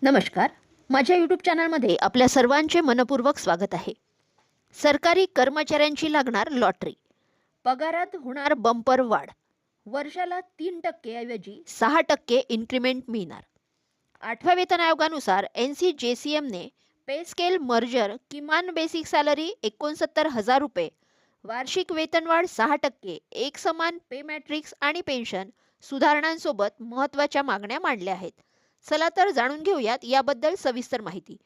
नमस्कार. माझ्या यूट्यूब चॅनलमध्ये आपल्या सर्वांचे मनपूर्वक स्वागत आहे. सरकारी कर्मचाऱ्यांची लागणार लॉटरी. पगारात होणार बंपर वाढ. वर्षाला 3% ऐवजी 6% इन्क्रिमेंट मिळणार. 8व्या वेतन आयोगानुसार NCJCMने पे स्केल मर्जर किमान बेसिक सॅलरी 69,000 रुपये, वार्षिक वेतनवाढ 6%, एकसमान पे मॅट्रिक्स आणि पेन्शन सुधारणांसोबत महत्त्वाच्या मागण्या मांडल्या आहेत. चला तर जाणून घेऊयात याबद्दल सविस्तर माहिती.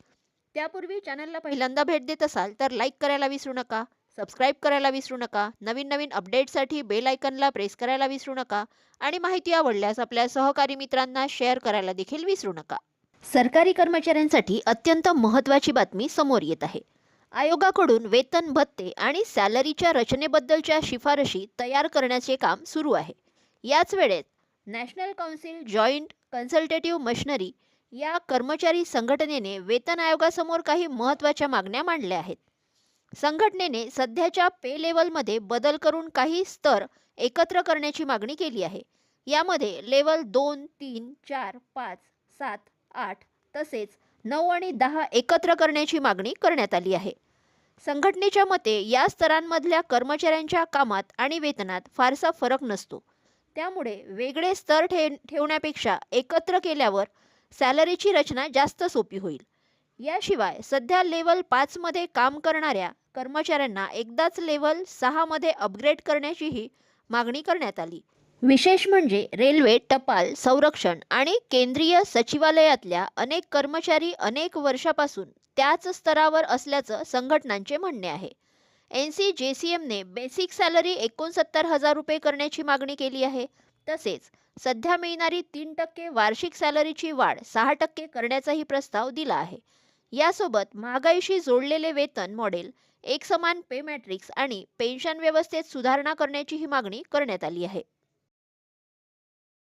त्यापूर्वी चॅनलला पहिल्यांदा भेट देत असाल तर लाईक करायला विसरू नका, सबस्क्राईब करायला विसरू नका, नवीन अपडेट्ससाठी बेल आयकनला प्रेस करायला विसरू नका आणि माहिती आवडल्यास आपल्या सहकारी मित्रांना शेअर करायला देखील विसरू नका. सरकारी कर्मचाऱ्यांसाठी अत्यंत महत्त्वाची बातमी समोर येत आहे. आयोगाकडून वेतन भत्ते आणि सॅलरीच्या रचनेबद्दलच्या शिफारशी तयार करण्याचे काम सुरू आहे. याच वेळेत नॅशनल काउन्सिल जॉईंट कन्सल्टेटिव्ह मशिनरी या कर्मचारी संघटनेने वेतन आयोगासमोर काही महत्त्वाच्या मागण्या मांडल्या आहेत. संघटनेने सध्याच्या पे लेवलमध्ये बदल करून काही स्तर एकत्र करण्याची मागणी केली आहे. यामध्ये लेवल 2, 3, 4, 5, 7, 8 तसेच 9 आणि 10 एकत्र करण्याची मागणी करण्यात आली आहे. संघटनेच्या मते या स्तरांमधल्या कर्मचाऱ्यांच्या कामात आणि वेतनात फारसा फरक नसतो. त्यामुळे वेगळे स्तर ठेवण्यापेक्षा एकत्र केल्यावर सॅलरीची रचना जास्त सोपी होईल. याशिवाय सध्या लेवल 5 मध्ये काम करणाऱ्या कर्मचाऱ्यांना एकदाच लेवल 6 मध्ये अपग्रेड करण्याचीही मागणी करण्यात आली. विशेष म्हणजे रेल्वे, टपाल, संरक्षण आणि केंद्रीय सचिवालयातल्या अनेक कर्मचारी अनेक वर्षापासून त्याच स्तरावर असल्याचं संघटनांचे म्हणणे आहे. NCJCMने बेसिक सॅलरी 69,000 रुपये करण्याची मागणी केली आहे. तसेच सध्या मिळणारी 3% वार्षिक सॅलरीची वाढ 6% करण्याचाही प्रस्ताव दिला आहे. यासोबत महागाईशी जोडलेले वेतन मॉडेल, एकसमान पे मॅट्रिक्स आणि पेन्शन व्यवस्थेत सुधारणा करण्याचीही मागणी करण्यात आली आहे.